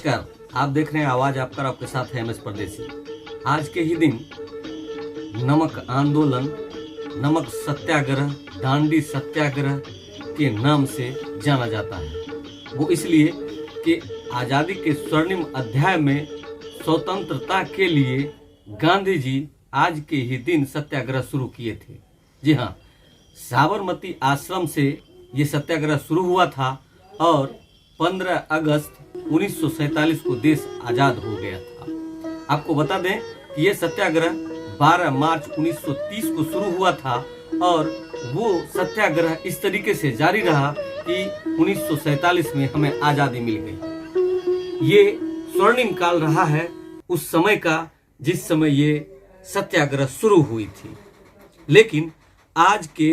नमस्कार, आप देख रहे हैं आवाज आपका, आपके साथ है एमएस परदेसी। आज के ही दिन नमक आंदोलन, नमक सत्याग्रह, दांडी सत्याग्रह के नाम से जाना जाता है। वो इसलिए कि आज़ादी के स्वर्णिम अध्याय में स्वतंत्रता के लिए गांधी जी आज के ही दिन सत्याग्रह शुरू किए थे। जी हाँ, साबरमती आश्रम से ये सत्याग्रह शुरू हुआ था और 15 अगस्त 1947 को देश आजाद हो गया था। आपको बता दें कि यह सत्याग्रह 12 मार्च 1930 को शुरू हुआ था और वो सत्याग्रह इस तरीके से जारी रहा कि 1947 में हमें आजादी मिल गई। ये स्वर्णिम काल रहा है उस समय का जिस समय ये सत्याग्रह शुरू हुई थी। लेकिन आज के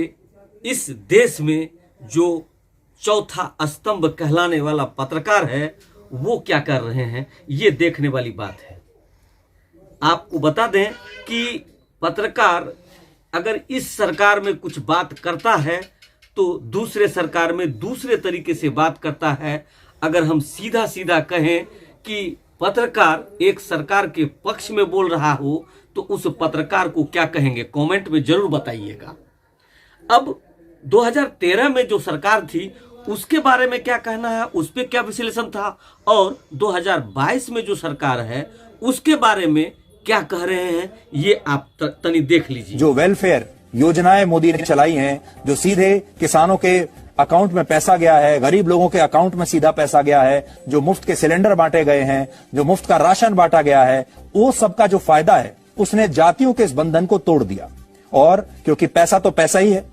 इस देश में जो चौथा स्तंभ कहलाने वाला पत्रकार है वो क्या कर रहे हैं, ये देखने वाली बात है। आपको बता दें कि पत्रकार अगर इस सरकार में कुछ बात करता है तो दूसरे सरकार में दूसरे तरीके से बात करता है। अगर हम सीधा सीधा कहें कि पत्रकार एक सरकार के पक्ष में बोल रहा हो तो उस पत्रकार को क्या कहेंगे, कमेंट में जरूर बताइएगा। अब 2013 में जो सरकार थी उसके बारे में क्या कहना है, उस पर क्या विश्लेषण था, और 2022 में जो सरकार है उसके बारे में क्या कह रहे हैं, ये आप तनी देख लीजिए। जो वेलफेयर योजनाएं मोदी ने चलाई हैं, जो सीधे किसानों के अकाउंट में पैसा गया है, गरीब लोगों के अकाउंट में सीधा पैसा गया है, जो मुफ्त के सिलेंडर बांटे गए हैं, जो मुफ्त का राशन बांटा गया है, वो सबका जो फायदा है उसने जातियों के इस बंधन को तोड़ दिया। और क्योंकि पैसा तो पैसा ही है,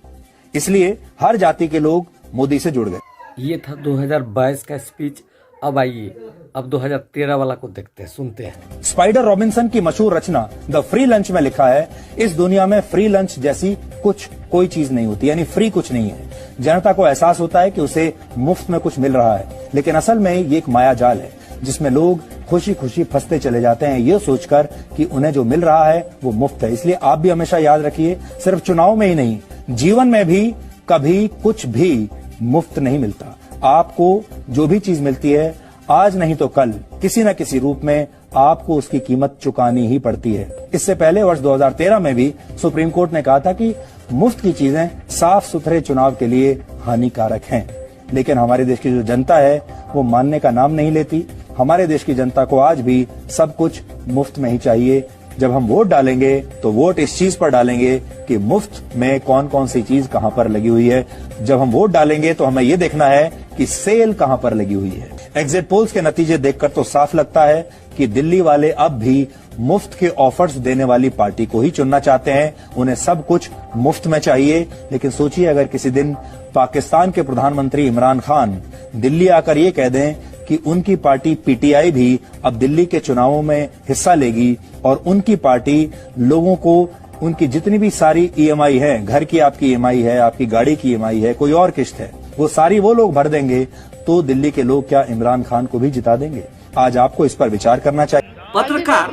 इसलिए हर जाति के लोग मोदी से जुड़ गए। ये था 2022 का स्पीच। अब आइए अब 2013 वाला को देखते हैं, सुनते हैं। स्पाइडर रॉबिन्सन की मशहूर रचना द फ्री लंच में लिखा है, इस दुनिया में फ्री लंच जैसी कोई चीज नहीं होती, यानी फ्री कुछ नहीं है। जनता को एहसास होता है कि उसे मुफ्त में कुछ मिल रहा है, लेकिन असल में ये एक माया जाल है जिसमें लोग खुशी खुशी फंसते चले जाते हैं ये सोचकर कि उन्हें जो मिल रहा है वो मुफ्त है। इसलिए आप भी हमेशा याद रखिए, सिर्फ चुनाव में ही नहीं, जीवन में भी कभी कुछ भी मुफ्त नहीं मिलता। आपको जो भी चीज मिलती है आज नहीं तो कल किसी न किसी रूप में आपको उसकी कीमत चुकानी ही पड़ती है। इससे पहले वर्ष 2013 में भी सुप्रीम कोर्ट ने कहा था कि मुफ्त की चीजें साफ सुथरे चुनाव के लिए हानिकारक हैं, लेकिन हमारे देश की जो जनता है वो मानने का नाम नहीं लेती। हमारे देश की जनता को आज भी सब कुछ मुफ्त में ही चाहिए। जब हम वोट डालेंगे तो वोट इस चीज पर डालेंगे कि मुफ्त में कौन कौन सी चीज कहां पर लगी हुई है। जब हम वोट डालेंगे तो हमें ये देखना है कि सेल कहां पर लगी हुई है। एग्जिट पोल्स के नतीजे देखकर तो साफ लगता है कि दिल्ली वाले अब भी मुफ्त के ऑफर्स देने वाली पार्टी को ही चुनना चाहते हैं। उन्हें सब कुछ मुफ्त में चाहिए। लेकिन सोचिए, अगर किसी दिन पाकिस्तान के प्रधानमंत्री इमरान खान दिल्ली आकर ये कह दें कि उनकी पार्टी पीटीआई भी अब दिल्ली के चुनावों में हिस्सा लेगी और उनकी पार्टी लोगों को उनकी जितनी भी सारी ईएमआई है, घर की आपकी ईएमआई है, आपकी गाड़ी की ईएमआई है, कोई और किस्त है, वो सारी वो लोग भर देंगे, तो दिल्ली के लोग क्या इमरान खान को भी जिता देंगे? आज आपको इस पर विचार करना चाहिए। पत्रकार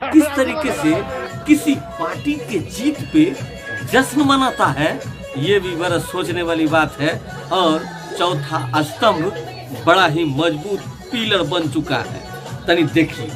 किस तरीके से किसी पार्टी के जीत पे जश्न मनाता है, ये भी बड़ा सोचने वाली बात है। और चौथा स्तंभ बड़ा ही मजबूत पिलर बन चुका है, तनी देखिए।